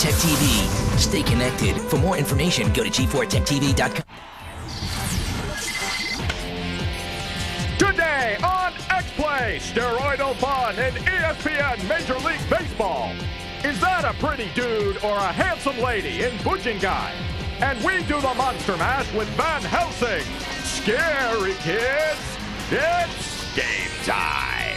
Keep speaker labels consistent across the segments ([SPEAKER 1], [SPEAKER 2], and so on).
[SPEAKER 1] Tech TV. Stay connected. For more information, go to g4techtv.com.
[SPEAKER 2] Today on X-Play, steroidal fun in ESPN Major League Baseball. Is that a pretty dude or a handsome lady in Bujingai? And we do the Monster Mash with Van Helsing. Scary kids, it's game time.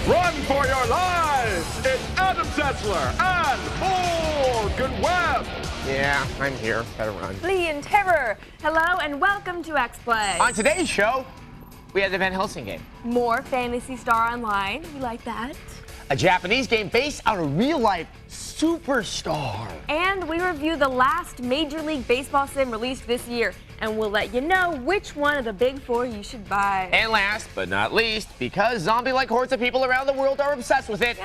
[SPEAKER 2] Run for your lives! It's Adam Setzler and Morgan Webb.
[SPEAKER 3] Yeah, I'm here. Better run.
[SPEAKER 4] Flee in terror. Hello and welcome to X-Play.
[SPEAKER 3] On today's show, we had the Van Helsing game.
[SPEAKER 4] More Phantasy Star Online. We like that.
[SPEAKER 3] A Japanese game based on a real-life superstar.
[SPEAKER 4] And we review the last Major League Baseball sim released this year. And we'll let you know which one of the big four you should buy.
[SPEAKER 3] And last but not least, because zombie-like hordes of people around the world are obsessed with it,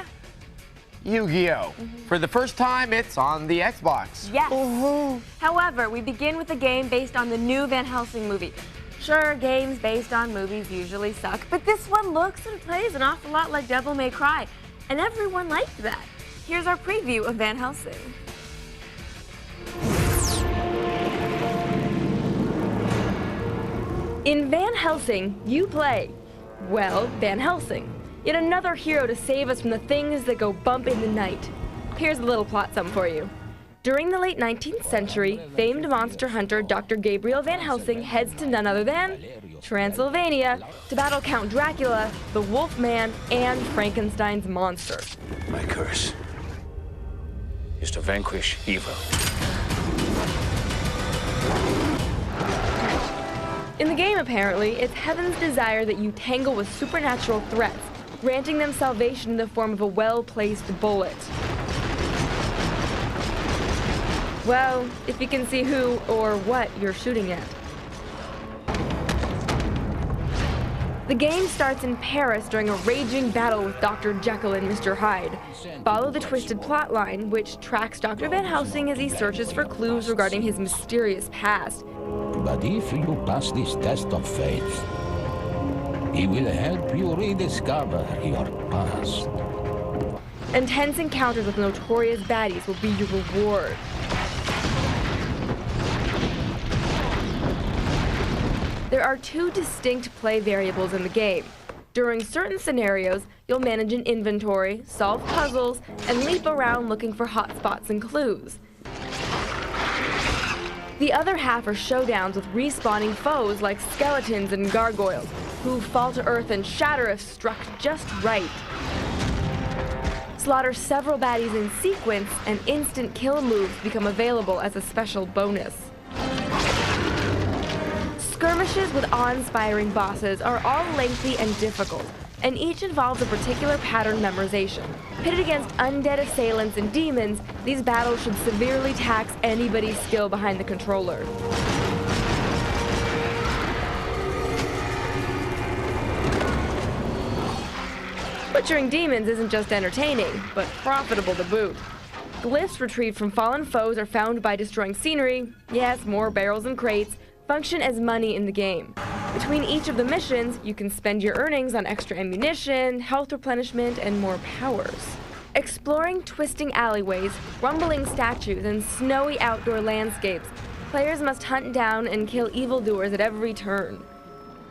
[SPEAKER 3] Yugioh. For the first time, it's on the Xbox.
[SPEAKER 4] Yes. However, we begin with a game based on the new Van Helsing movie. Sure, games based on movies usually suck, but this one looks and plays an awful lot like Devil May Cry, and everyone liked that. Here's our preview of Van Helsing. In Van Helsing, you play, well, Van Helsing. Yet another hero to save us from the things that go bump in the night. Here's a little plot sum for you. During the late 19th century, famed monster hunter Dr. Gabriel Van Helsing heads to none other than Transylvania to battle Count Dracula, the Wolfman, and Frankenstein's monster.
[SPEAKER 5] My curse is to vanquish evil.
[SPEAKER 4] In the game, apparently, it's heaven's desire that you tangle with supernatural threats, granting them salvation in the form of a well-placed bullet. Well, if you can see who or what you're shooting at. The game starts in Paris during a raging battle with Dr. Jekyll and Mr. Hyde. Follow the twisted plotline, which tracks Dr. Van Helsing as he searches for clues regarding his mysterious past.
[SPEAKER 6] But if you pass this test of faith, he will help you rediscover your past.
[SPEAKER 4] Intense encounters with notorious baddies will be your reward. There are two distinct play variables in the game. During certain scenarios, you'll manage an inventory, solve puzzles, and leap around looking for hotspots and clues. The other half are showdowns with respawning foes like skeletons and gargoyles, who fall to earth and shatter if struck just right. Slaughter several baddies in sequence, and instant kill moves become available as a special bonus. Skirmishes with awe-inspiring bosses are all lengthy and difficult, and each involves a particular pattern memorization. Pitted against undead assailants and demons, these battles should severely tax anybody's skill behind the controller. Butchering demons isn't just entertaining, but profitable to boot. Glyphs retrieved from fallen foes are found by destroying scenery, yes, more barrels and crates, function as money in the game. Between each of the missions, you can spend your earnings on extra ammunition, health replenishment, and more powers. Exploring twisting alleyways, rumbling statues, and snowy outdoor landscapes, players must hunt down and kill evildoers at every turn.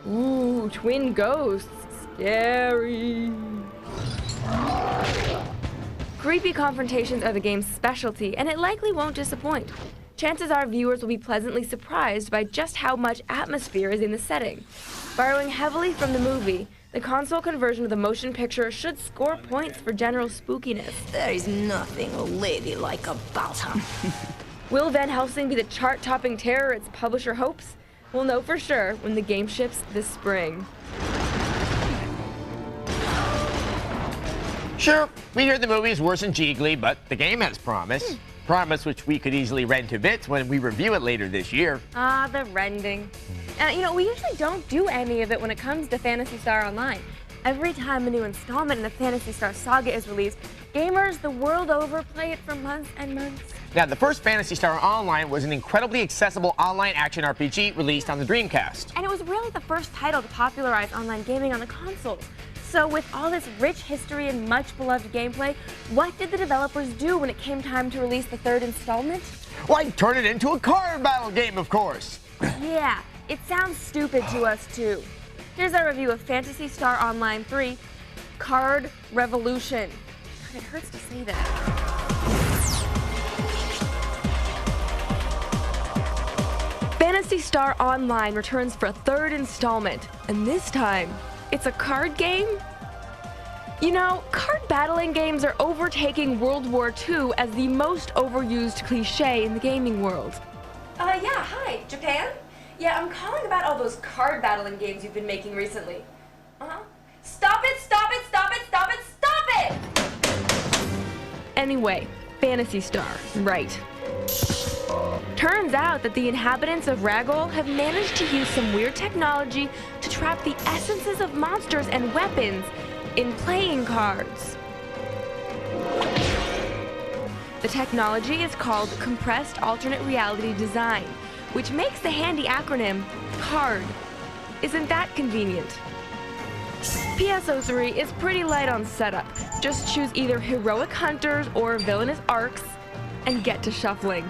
[SPEAKER 4] Ooh, twin ghosts. Scary. Creepy confrontations are the game's specialty, and it likely won't disappoint. Chances are viewers will be pleasantly surprised by just how much atmosphere is in the setting. Borrowing heavily from the movie, the console conversion of the motion picture should score points for general spookiness.
[SPEAKER 7] There is nothing ladylike about her.
[SPEAKER 4] Will Van Helsing be the chart-topping terror its publisher hopes? We'll know for sure when the game ships this spring.
[SPEAKER 3] Sure, we hear the movie's worse than Jiggly, but the game has promise. Promise which we could easily rend to bits when we review it later this year.
[SPEAKER 4] Ah, the rending. We usually don't do any of it when it comes to Phantasy Star Online. Every time a new installment in the Phantasy Star saga is released, gamers the world over play it for months and months.
[SPEAKER 3] Now, the first Phantasy Star Online was an incredibly accessible online action RPG released on the Dreamcast.
[SPEAKER 4] And it was really the first title to popularize online gaming on the consoles. So with all this rich history and much beloved gameplay, what did the developers do when it came time to release the third installment?
[SPEAKER 3] Why, turn it into a card battle game, of course.
[SPEAKER 4] Yeah, it sounds stupid to us too. Here's our review of Phantasy Star Online 3, C.A.R.D Revolution. God, it hurts to say that. Phantasy Star Online returns for a third installment, and this time, it's a card game? You know, card battling games are overtaking World War II as the most overused cliche in the gaming world. Yeah, hi, Japan? Yeah, I'm calling about all those card battling games you've been making recently. Stop it, stop it, stop it, stop it, stop it! Anyway, Phantasy Star, right. Turns out that the inhabitants of Ragol have managed to use some weird technology to trap the essences of monsters and weapons in playing cards. The technology is called Compressed Alternate Reality Design, which makes the handy acronym C.A.R.D. Isn't that convenient? PSO3 is pretty light on setup. Just choose either heroic hunters or villainous arcs and get to shuffling.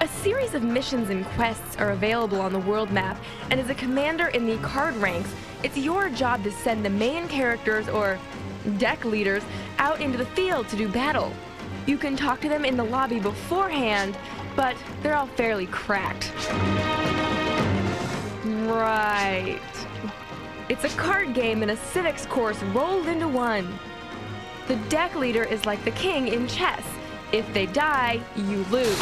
[SPEAKER 4] A series of missions and quests are available on the world map, and as a commander in the card ranks, it's your job to send the main characters, or deck leaders, out into the field to do battle. You can talk to them in the lobby beforehand, but they're all fairly cracked. Right. It's a card game and a civics course rolled into one. The deck leader is like the king in chess. If they die, you lose.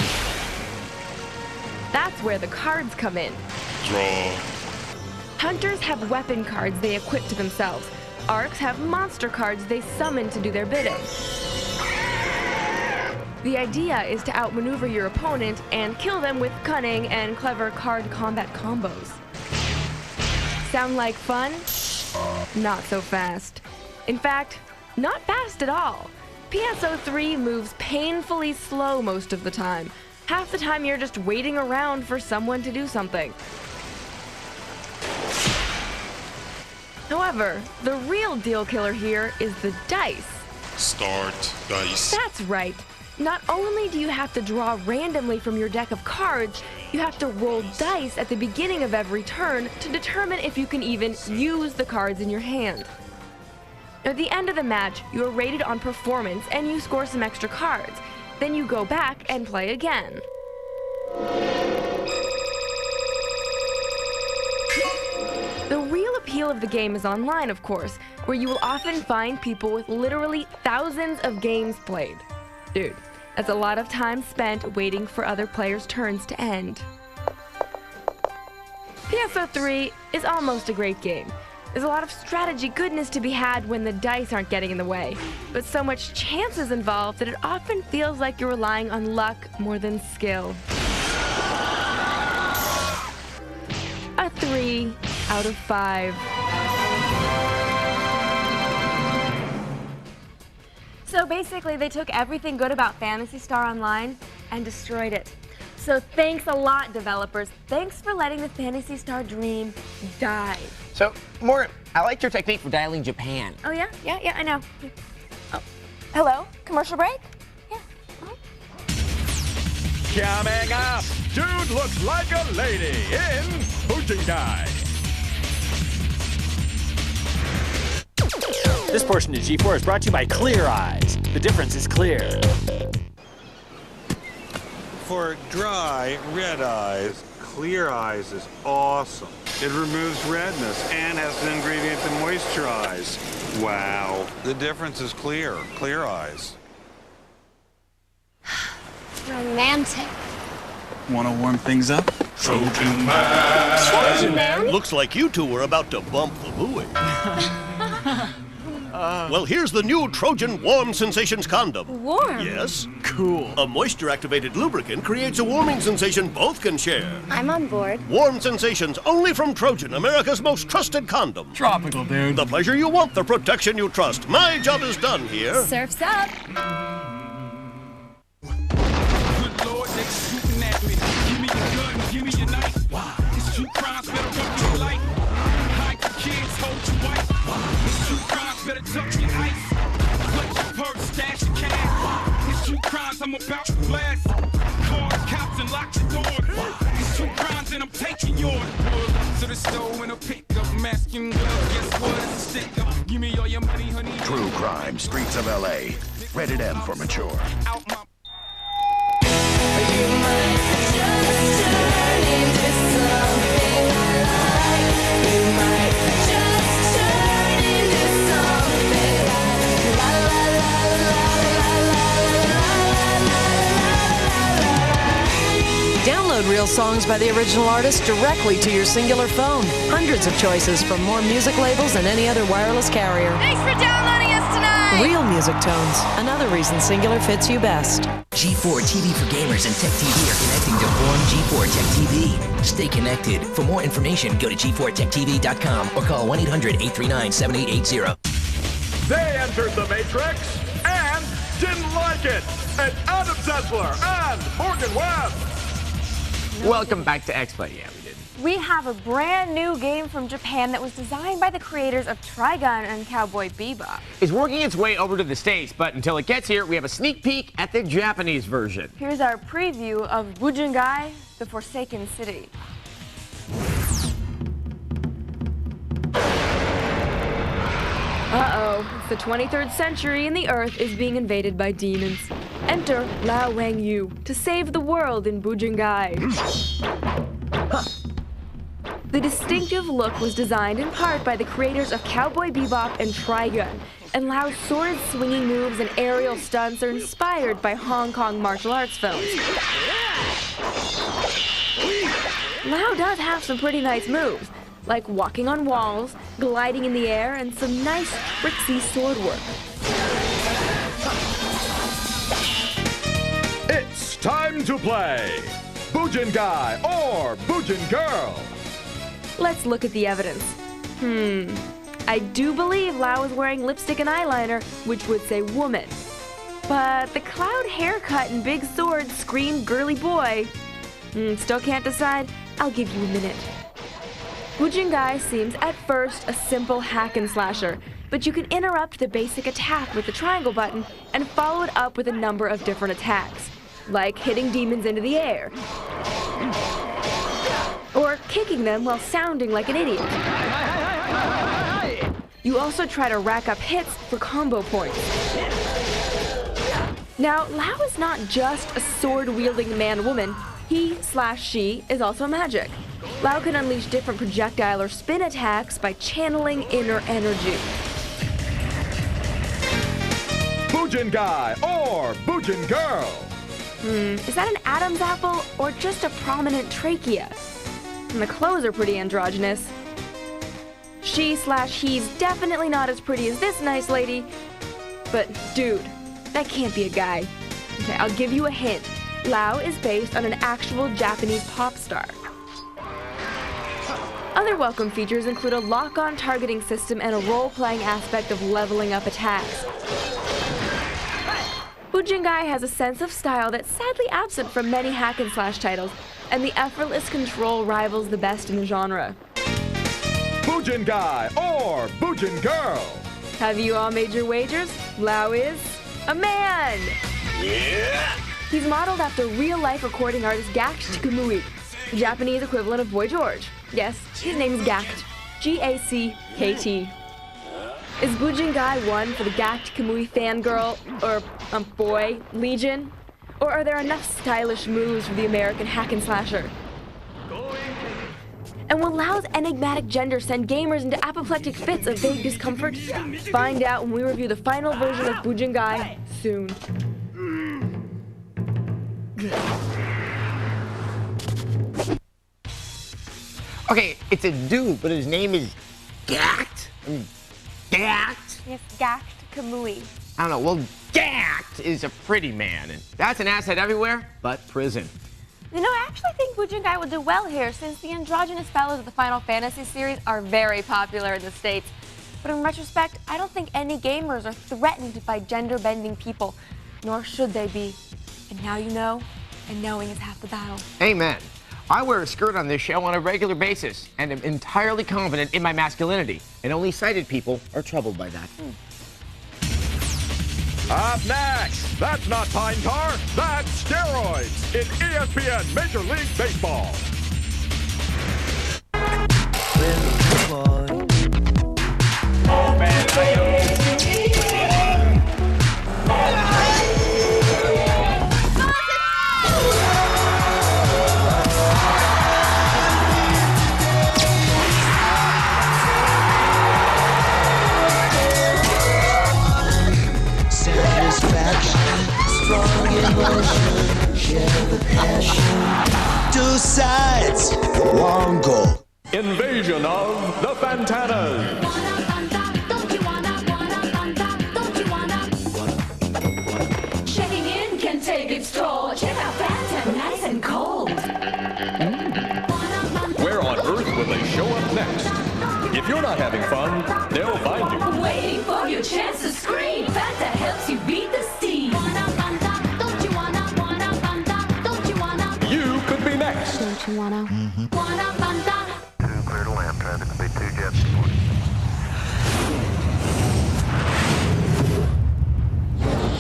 [SPEAKER 4] That's where the cards come in.
[SPEAKER 8] Draw.
[SPEAKER 4] Hunters have weapon cards they equip to themselves. Arcs have monster cards they summon to do their bidding. The idea is to outmaneuver your opponent and kill them with cunning and clever card combat combos. Sound like fun? Not so fast. In fact, not fast at all. PSO3 moves painfully slow most of the time. Half the time you're just waiting around for someone to do something. However, the real deal killer here is the dice.
[SPEAKER 8] Start dice.
[SPEAKER 4] That's right. Not only do you have to draw randomly from your deck of cards, you have to roll dice at the beginning of every turn to determine if you can even use the cards in your hand. At the end of the match, you are rated on performance and you score some extra cards. Then you go back and play again. The real appeal of the game is online, of course, where you will often find people with literally thousands of games played. Dude, that's a lot of time spent waiting for other players' turns to end. PSO3 is almost a great game. There's a lot of strategy goodness to be had when the dice aren't getting in the way, but so much chance is involved that it often feels like you're relying on luck more than skill. A 3 out of 5. So basically, they took everything good about Phantasy Star Online and destroyed it. So thanks a lot, developers. Thanks for letting the Phantasy Star dream die.
[SPEAKER 3] So, Morgan, I liked your technique for dialing Japan.
[SPEAKER 4] Oh, yeah? Yeah, I know. Oh. Hello? Commercial break? Yeah.
[SPEAKER 2] Coming up, dude looks like a lady in Bujingai.
[SPEAKER 9] This portion of G4 is brought to you by Clear Eyes. The difference is clear.
[SPEAKER 10] For dry, red eyes, Clear Eyes is awesome. It removes redness and has an ingredient to moisturize. Wow. The difference is clear. Clear Eyes.
[SPEAKER 11] Romantic.
[SPEAKER 12] Want to warm things up?
[SPEAKER 8] Trojan man.
[SPEAKER 11] Trojan man?
[SPEAKER 13] Looks like you two were about to bump the buoy. Well, here's the new Trojan Warm Sensations Condom.
[SPEAKER 11] Warm?
[SPEAKER 13] Yes.
[SPEAKER 12] Cool.
[SPEAKER 13] A moisture-activated lubricant creates a warming sensation both can share.
[SPEAKER 11] I'm on board.
[SPEAKER 13] Warm sensations only from Trojan, America's most trusted condom.
[SPEAKER 12] Tropical, dude.
[SPEAKER 13] The pleasure you want, the protection you trust. My job is done here.
[SPEAKER 11] Surf's up.
[SPEAKER 14] I'm about to blast. Call the cops and lock the door. These 2 crimes and I'm taking yours. To the store and a pickup, masking gloves. Guess what? It's a stick up. Give me all your money, honey.
[SPEAKER 15] True crime, streets of LA. Rated M for mature.
[SPEAKER 14] Out my
[SPEAKER 16] Download real songs by the original artist directly to your singular phone. Hundreds of choices from more music labels than any other wireless carrier.
[SPEAKER 17] Thanks for downloading us tonight!
[SPEAKER 16] Real music tones. Another reason singular fits you best.
[SPEAKER 1] G4 TV for gamers and Tech TV are connecting to form G4 Tech TV. Stay connected. For more information, go to g4techtv.com or call 1-800-839-7880.
[SPEAKER 2] They entered the Matrix and didn't like it. And Adam Sessler and Morgan Webb.
[SPEAKER 3] Welcome back to X-Play. Yeah, we did.
[SPEAKER 4] We have a brand new game from Japan that was designed by the creators of Trigun and Cowboy Bebop.
[SPEAKER 3] It's working its way over to the States, but until it gets here, we have a sneak peek at the Japanese version.
[SPEAKER 4] Here's our preview of Bujingai, the Forsaken City. Uh-oh, it's the 23rd century and the Earth is being invaded by demons. Enter Lao Wang Yu to save the world in Bujingai. The distinctive look was designed in part by the creators of Cowboy Bebop and Trigun, and Lao's sword-swinging moves and aerial stunts are inspired by Hong Kong martial arts films. Lao does have some pretty nice moves, like walking on walls, gliding in the air, and some nice tricksy sword work.
[SPEAKER 2] It's time to play Bujingai or Bujin Girl.
[SPEAKER 4] Let's look at the evidence. I do believe Lao is wearing lipstick and eyeliner, which would say woman. But the cloud haircut and big sword scream girly boy. Still can't decide? I'll give you a minute. Bujingai seems at first a simple hack and slasher, but you can interrupt the basic attack with the triangle button and follow it up with a number of different attacks, like hitting demons into the air, or kicking them while sounding like an idiot. You also try to rack up hits for combo points. Now, Lao is not just a sword-wielding man-woman. He/she is also magic. Lao can unleash different projectile or spin attacks by channeling inner energy.
[SPEAKER 2] Bujingai or Bujin Girl.
[SPEAKER 4] Is that an Adam's apple or just a prominent trachea? And the clothes are pretty androgynous. She/he's definitely not as pretty as this nice lady. But dude, that can't be a guy. Okay, I'll give you a hint. Lao is based on an actual Japanese pop star. Other welcome features include a lock-on targeting system and a role-playing aspect of leveling up attacks. Bujingai has a sense of style that's sadly absent from many hack-and-slash titles, and the effortless control rivals the best in the genre.
[SPEAKER 2] Bujingai or Bujin Girl.
[SPEAKER 4] Have you all made your wagers? Lao is a man!
[SPEAKER 2] Yeah!
[SPEAKER 4] He's modeled after real-life recording artist Gakt Kamui, the Japanese equivalent of Boy George. Yes, his name's Gakt. G-A-C-K-T. Is Bujingai one for the Gakt Kamui fangirl, or boy, legion? Or are there enough stylish moves for the American hack-and-slasher? And will Lao's enigmatic gender send gamers into apoplectic fits of vague discomfort? Find out when we review the final version of Bujingai soon.
[SPEAKER 3] Okay, it's a dude, but his name is Gakt? Gakt?
[SPEAKER 4] Yes, Gakt Kamui.
[SPEAKER 3] I don't know, well, Gakt is a pretty man, and that's an asset everywhere but prison.
[SPEAKER 4] You know, I actually think Bujingai will do well here, since the androgynous fellows of the Final Fantasy series are very popular in the States. But in retrospect, I don't think any gamers are threatened by gender-bending people, nor should they be. And now you know, and knowing is half the battle.
[SPEAKER 3] Amen. I wear a skirt on this show on a regular basis, and am entirely confident in my masculinity, and only sighted people are troubled by that.
[SPEAKER 2] Up next, that's not Pine Tar, that's steroids in ESPN Major League Baseball.
[SPEAKER 18] Strong emotion, share the passion. Two sides, one goal.
[SPEAKER 2] Invasion of the Fantanas.
[SPEAKER 19] Checking in can take its toll. Check out Fanta, nice and cold.
[SPEAKER 2] Where on earth will they show up next? If you're not having fun, they'll find you.
[SPEAKER 19] Waiting for your chance to scream. Fanta helps you beat the steam.
[SPEAKER 2] You could be next.
[SPEAKER 11] Don't you wanna?
[SPEAKER 20] Clear to land. Traffic speed 2 jets.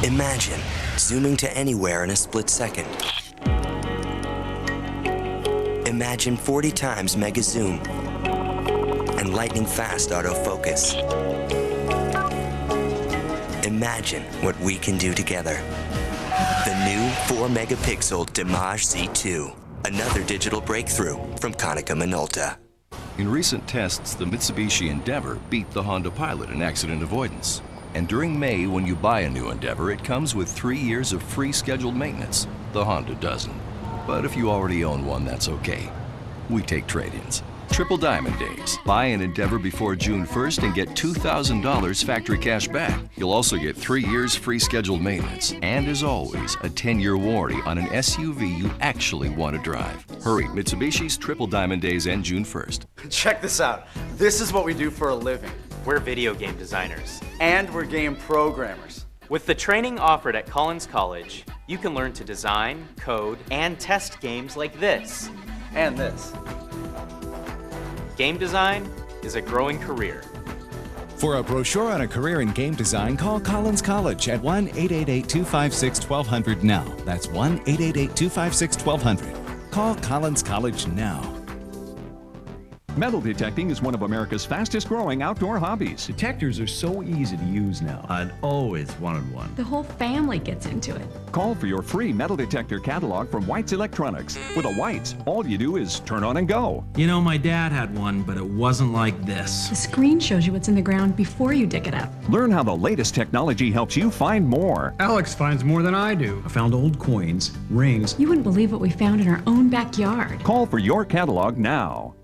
[SPEAKER 21] Imagine zooming to anywhere in a split second. Imagine 40 times mega zoom and lightning fast autofocus. Imagine what we can do together. The new 4-megapixel Dimage Z2, another digital breakthrough from Konica Minolta.
[SPEAKER 22] In recent tests, the Mitsubishi Endeavor beat the Honda Pilot in accident avoidance. And during May, when you buy a new Endeavor, it comes with 3 years of free scheduled maintenance. The Honda doesn't. But if you already own one, that's okay. We take trade-ins. Triple Diamond Days. Buy an Endeavor before June 1st and get $2,000 factory cash back. You'll also get 3 years free scheduled maintenance. And as always, a 10-year warranty on an SUV you actually want to drive. Hurry, Mitsubishi's Triple Diamond Days end June 1st.
[SPEAKER 23] Check this out. This is what we do for a living.
[SPEAKER 9] We're video game designers.
[SPEAKER 23] And we're game programmers.
[SPEAKER 9] With the training offered at Collins College, you can learn to design, code, and test games like this.
[SPEAKER 23] And this.
[SPEAKER 9] Game design is a growing career.
[SPEAKER 24] For a brochure on a career in game design, call Collins College at 1-888-256-1200 now. That's 1-888-256-1200. Call Collins College now.
[SPEAKER 25] Metal detecting is one of America's fastest growing outdoor hobbies.
[SPEAKER 26] Detectors are so easy to use now. I'd always wanted one.
[SPEAKER 27] The whole family gets into it.
[SPEAKER 25] Call for your free metal detector catalog from White's Electronics. With a White's, all you do is turn on and go.
[SPEAKER 26] You know, my dad had one, but it wasn't like this.
[SPEAKER 27] The screen shows you what's in the ground before you dig it up.
[SPEAKER 25] Learn how the latest technology helps you find more.
[SPEAKER 26] Alex finds more than I do. I found old coins, rings.
[SPEAKER 27] You wouldn't believe what we found in our own backyard.
[SPEAKER 25] Call for your catalog now.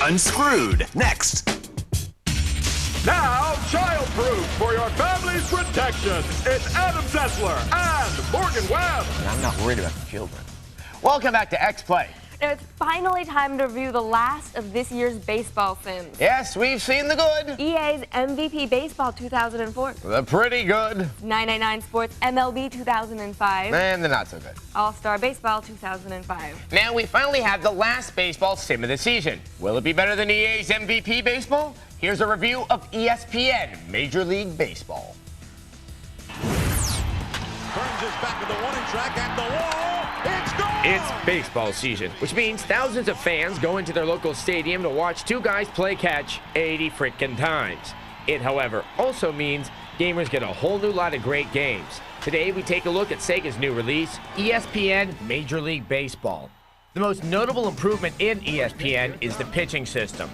[SPEAKER 13] Unscrewed, next.
[SPEAKER 2] Now, childproof for your family's protection. It's Adam Sessler and Morgan Webb.
[SPEAKER 3] And I'm not worried about the children. Welcome back to X-Play.
[SPEAKER 4] Now it's finally time to review the last of this year's baseball sims.
[SPEAKER 3] Yes, we've seen the good.
[SPEAKER 4] EA's MVP Baseball 2004.
[SPEAKER 3] The pretty good.
[SPEAKER 4] 999 Sports MLB 2005.
[SPEAKER 3] And the not so good.
[SPEAKER 4] All-Star Baseball 2005.
[SPEAKER 3] Now we finally have the last baseball sim of the season. Will it be better than EA's MVP Baseball? Here's a review of ESPN Major League Baseball.
[SPEAKER 2] Burns is back at the warning track at the wall. It's gone!
[SPEAKER 3] It's baseball season, which means thousands of fans go into their local stadium to watch two guys play catch 80 frickin' times. It, however, also means gamers get a whole new lot of great games. Today, we take a look at Sega's new release, ESPN Major League Baseball. The most notable improvement in ESPN is the pitching system.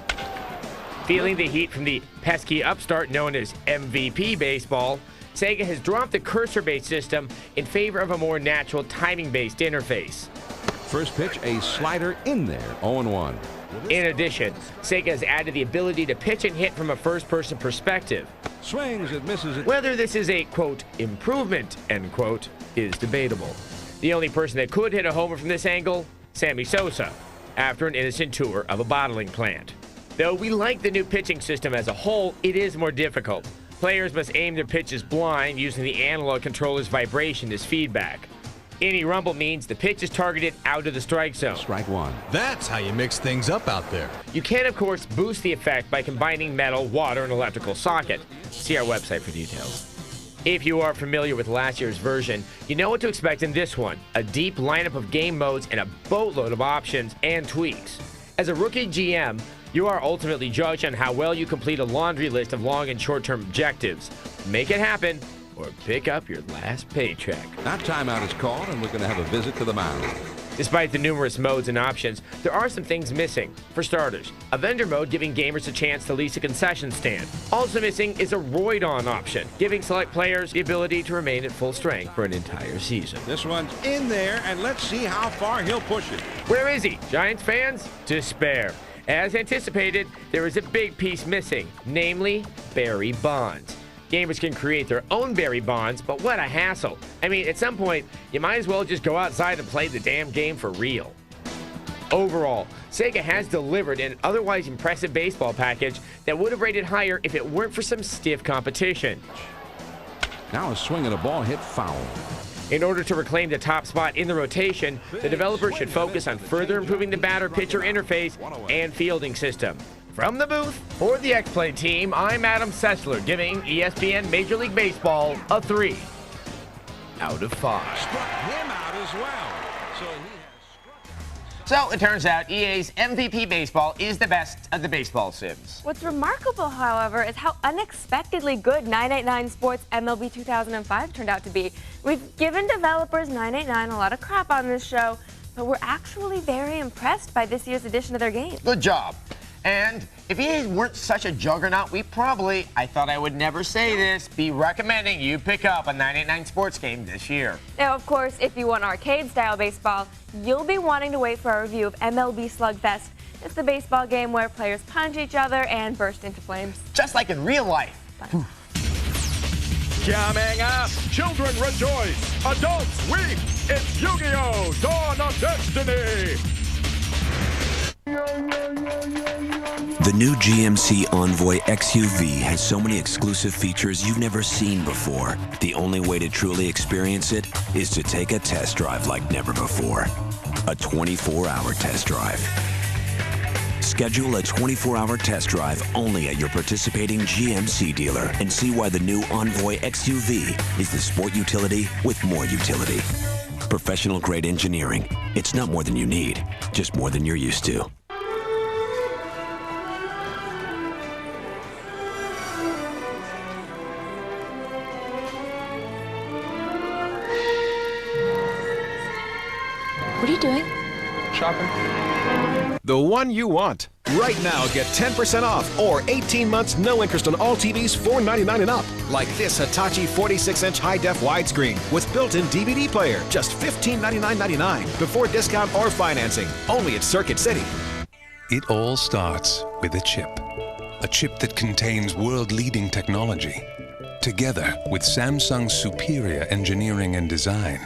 [SPEAKER 3] Feeling the heat from the pesky upstart known as MVP Baseball, Sega has dropped the cursor-based system in favor of a more natural timing-based interface.
[SPEAKER 28] First pitch, a slider in there, 0-1.
[SPEAKER 3] In addition, Sega has added the ability to pitch and hit from a first-person perspective.
[SPEAKER 28] Swings, it misses it.
[SPEAKER 3] Whether this is a, quote, improvement, end quote, is debatable. The only person that could hit a homer from this angle, Sammy Sosa, after an innocent tour of a bottling plant. Though we like the new pitching system as a whole, it is more difficult. Players must aim their pitches blind using the analog controller's vibration as feedback. Any rumble means the pitch is targeted out of the strike zone.
[SPEAKER 28] Strike one.
[SPEAKER 5] That's how you mix things up out there.
[SPEAKER 3] You can, of course, boost the effect by combining metal, water, and electrical socket. See our website for details. If you are familiar with last year's version, you know what to expect in this one. A deep lineup of game modes and a boatload of options and tweaks. As a rookie GM, you are ultimately judged on how well you complete a laundry list of long and short-term objectives. Make it happen, or pick up your last paycheck.
[SPEAKER 28] That timeout is called, and we're going to have a visit to the mound.
[SPEAKER 3] Despite the numerous modes and options, there are some things missing. For starters, a vendor mode giving gamers a chance to lease a concession stand. Also missing is a Roid-On option, giving select players the ability to remain at full strength for an entire season.
[SPEAKER 28] This one's in there, and let's see how far he'll push it.
[SPEAKER 3] Where is he? Giants fans? Despair. As anticipated, there is a big piece missing, namely Barry Bonds. Gamers can create their own Barry Bonds, but what a hassle. I mean, at some point, you might as well just go outside and play the damn game for real. Overall, Sega has delivered an otherwise impressive baseball package that would have rated higher if it weren't for some stiff competition.
[SPEAKER 28] Now a swing and a ball hit foul.
[SPEAKER 3] In order to reclaim the top spot in the rotation, the developer should focus on further improving the batter-pitcher interface and fielding system. From the booth, for the X-Play team, I'm Adam Sessler, giving ESPN Major League Baseball a 3 out of 5.
[SPEAKER 28] Struck him out as well.
[SPEAKER 3] So it turns out EA's MVP Baseball is the best of the baseball sims.
[SPEAKER 4] What's remarkable, however, is how unexpectedly good 989 Sports MLB 2005 turned out to be. We've given developers 989 a lot of crap on this show, but we're actually very impressed by this year's edition of their game.
[SPEAKER 3] Good job. And if EA weren't such a juggernaut, we probably, I thought I would never say this, be recommending you pick up a 989 Sports game this year.
[SPEAKER 4] Now, of course, if you want arcade-style baseball, you'll be wanting to wait for our review of MLB Slugfest. It's the baseball game where players punch each other and burst into flames.
[SPEAKER 3] Just like in real life.
[SPEAKER 2] Coming up, children rejoice, adults weep. It's Yu-Gi-Oh! Dawn of Destiny.
[SPEAKER 6] The new GMC Envoy XUV has so many exclusive features you've never seen before. The only way to truly experience it is to take a test drive like never before. A 24-hour test drive. Schedule a 24-hour test drive only at your participating GMC dealer and see why the new Envoy XUV is the sport utility with more utility. Professional-grade engineering. It's not more than you need, just more than you're used to.
[SPEAKER 7] What are you doing?
[SPEAKER 8] Shopping. The one you want. Right now, get 10% off or 18 months no interest on all TVs $499 and up. Like this Hitachi 46-inch high-def widescreen with built-in DVD player. Just $1599.99 before discount or financing. Only at Circuit City.
[SPEAKER 10] It all starts with a chip. A chip that contains world-leading technology. Together with Samsung's superior engineering and design,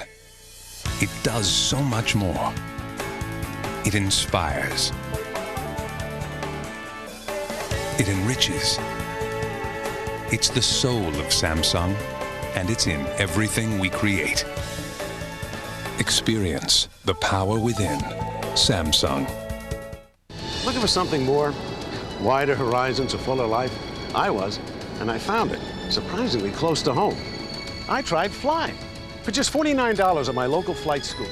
[SPEAKER 10] it does so much more. It inspires. It enriches. It's the soul of Samsung, and it's in everything we create. Experience the power within. Samsung.
[SPEAKER 13] Looking for something more? Wider horizons, a fuller life? I was, and I found it, surprisingly close to home. I tried flying for just $49 at my local flight school.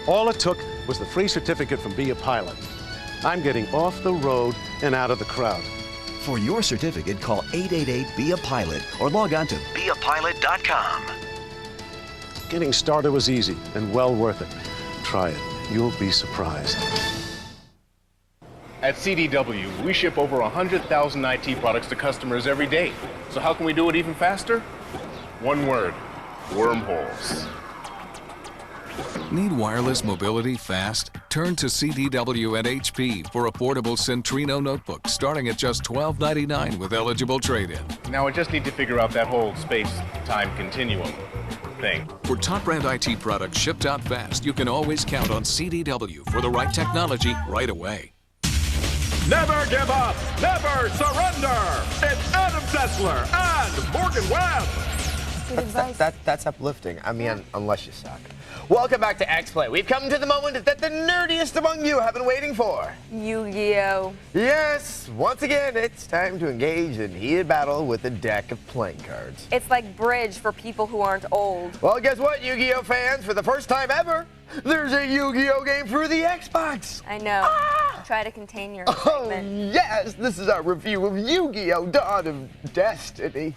[SPEAKER 13] All it took was the free certificate from Be a Pilot. I'm getting off the road and out of the crowd.
[SPEAKER 12] For your certificate, call 888-BE-A-PILOT or log on to beapilot.com.
[SPEAKER 13] Getting started was easy and well worth it. Try it. You'll be surprised.
[SPEAKER 14] At CDW, we ship over 100,000 IT products to customers every day. So how can we do it even faster? One word: wormholes.
[SPEAKER 15] Need wireless mobility fast? Turn to CDW and HP for a portable Centrino notebook starting at just $12.99 with eligible trade-in.
[SPEAKER 14] Now I just need to figure out that whole space-time continuum thing.
[SPEAKER 15] For top-brand IT products shipped out fast, you can always count on CDW for the right technology right away.
[SPEAKER 2] Never give up, never surrender. It's Adam Sessler and Morgan Webb.
[SPEAKER 4] Good advice.
[SPEAKER 1] That's uplifting. I mean, unless you suck. Welcome back to X-Play. We've come to the moment that the nerdiest among you have been waiting for.
[SPEAKER 4] Yu-Gi-Oh!
[SPEAKER 1] Yes, once again, it's time to engage in heated battle with a deck of playing cards.
[SPEAKER 4] It's like bridge for people who aren't old.
[SPEAKER 1] Well, guess what, Yu-Gi-Oh fans? For the first time ever, there's a Yu-Gi-Oh game for the Xbox.
[SPEAKER 4] I know. Try to contain your excitement.
[SPEAKER 1] Oh, yes, this is our review of Yu-Gi-Oh! Dawn of Destiny.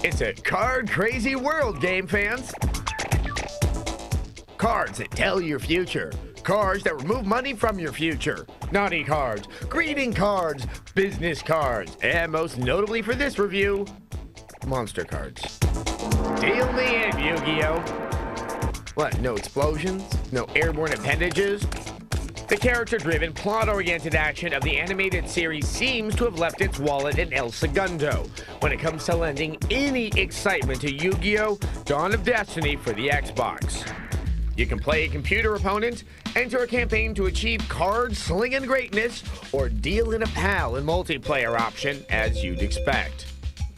[SPEAKER 3] It's a card-crazy world, game fans. Cards that tell your future. Cards that remove money from your future. Naughty cards, greeting cards, business cards, and most notably for this review, monster cards. Deal me in, Yu-Gi-Oh! What, no explosions? No airborne appendages? The character-driven, plot-oriented action of the animated series seems to have left its wallet in El Segundo when it comes to lending any excitement to Yu-Gi-Oh! Dawn of Destiny for the Xbox. You can play a computer opponent, enter a campaign to achieve card-slinging greatness, or deal in a pal in multiplayer option, as you'd expect.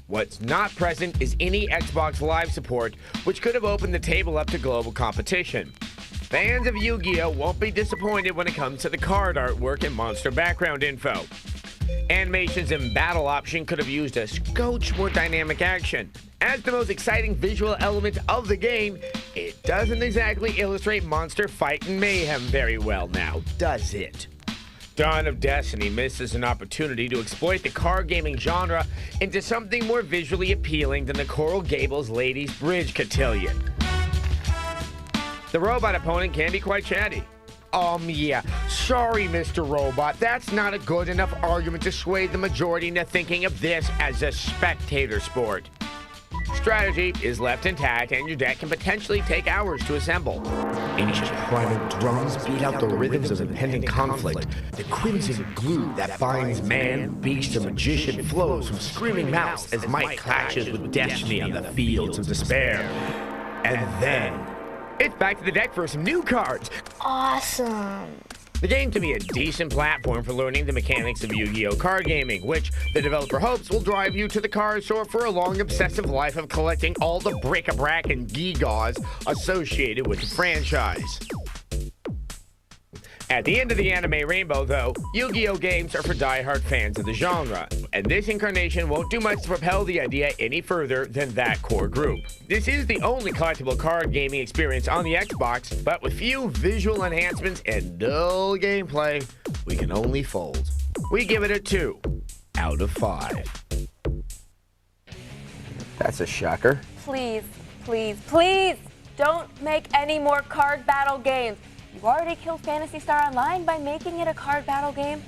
[SPEAKER 3] What's not present is any Xbox Live support, which could have opened the table up to global competition. Fans of Yu-Gi-Oh! Won't be disappointed when it comes to the card artwork and monster background info. Animations and battle option could have used a scotch more dynamic action. As the most exciting visual element of the game, it doesn't exactly illustrate monster fight and mayhem very well now, does it? Dawn of Destiny misses an opportunity to exploit the card gaming genre into something more visually appealing than the Coral Gables Ladies Bridge cotillion. The robot opponent can be quite chatty. Yeah, sorry, Mr. Robot, that's not a good enough argument to sway the majority into thinking of this as a spectator sport. Strategy is left intact, and your deck can potentially take hours to assemble. Ancient primal drums beat out the rhythms of impending conflict. The crimson glue that binds man, beast, and magician flows from screaming mouths as might clashes with destiny on the fields of despair. And then it's back to the deck for some new cards.
[SPEAKER 7] Awesome.
[SPEAKER 3] The game can be a decent platform for learning the mechanics of Yu-Gi-Oh! Card gaming, which the developer hopes will drive you to the card store for a long, obsessive life of collecting all the bric-a-brac and gewgaws associated with the franchise. At the end of the anime rainbow, though, Yu-Gi-Oh! Games are for die-hard fans of the genre, and this incarnation won't do much to propel the idea any further than that core group. This is the only collectible card gaming experience on the Xbox, but with few visual enhancements and dull gameplay, we can only fold. We give it a 2 out of 5.
[SPEAKER 1] That's a shocker.
[SPEAKER 4] Please, please, please don't make any more card battle games. You already killed Phantasy Star Online by making it a card battle game.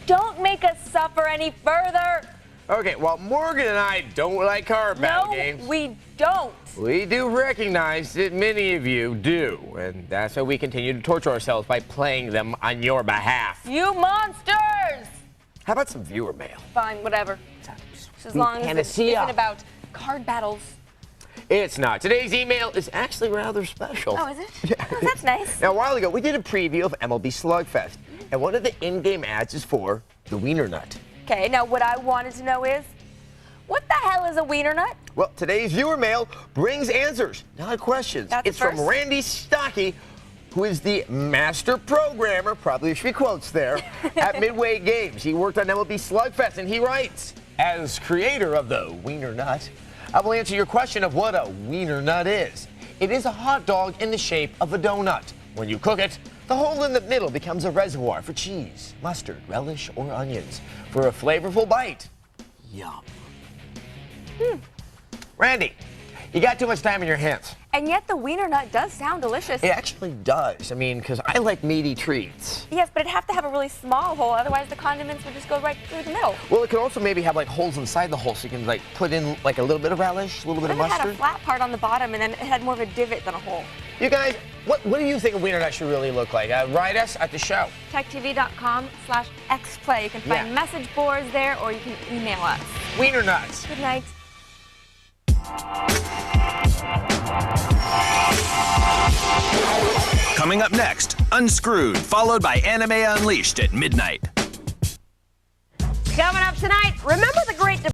[SPEAKER 4] Don't make us suffer any further.
[SPEAKER 1] Okay, well, Morgan and I don't like card battle games.
[SPEAKER 4] No, we don't.
[SPEAKER 1] We do recognize that many of you do, and that's why we continue to torture ourselves by playing them on your behalf.
[SPEAKER 4] You monsters!
[SPEAKER 1] How about some viewer mail?
[SPEAKER 4] Fine, whatever. Just as long as it isn't about card battles.
[SPEAKER 1] It's not. Today's email is actually rather special.
[SPEAKER 4] Oh, is it? Yeah. Oh, that's nice.
[SPEAKER 1] Now, a while ago, we did a preview of MLB Slugfest, and one of the in-game ads is for the Wiener Nut.
[SPEAKER 4] Okay, now what I wanted to know is, what the hell is a Wiener Nut?
[SPEAKER 1] Well, today's viewer mail brings answers, not questions. It's from Randy Stocky, who is the master programmer, probably a few quotes there, at Midway Games. He worked on MLB Slugfest, and he writes, as creator of the Wiener Nut, I will answer your question of what a Wiener Nut is. It is a hot dog in the shape of a donut. When you cook it, the hole in the middle becomes a reservoir for cheese, mustard, relish, or onions for a flavorful bite. Yum. Randy, you got too much time in your hands.
[SPEAKER 4] And yet the Wiener Nut does sound delicious.
[SPEAKER 1] It actually does. I mean, because I like meaty treats.
[SPEAKER 4] Yes, but it'd have to have a really small hole, otherwise the condiments would just go right through the middle.
[SPEAKER 1] Well, it could also maybe have like holes inside the hole so you can like put in like a little bit of relish, a little bit of mustard.
[SPEAKER 4] It had a flat part on the bottom and then it had more of a divot than a hole.
[SPEAKER 1] You guys, what do you think a Wiener Nut should really look like? Write us at the show.
[SPEAKER 4] TechTV.com/xplay. You can find message boards there or you can email us.
[SPEAKER 1] Wiener Nuts.
[SPEAKER 4] Good night.
[SPEAKER 11] Coming up next, Unscrewed, followed by Anime Unleashed at midnight.
[SPEAKER 4] Coming up tonight, remember the Great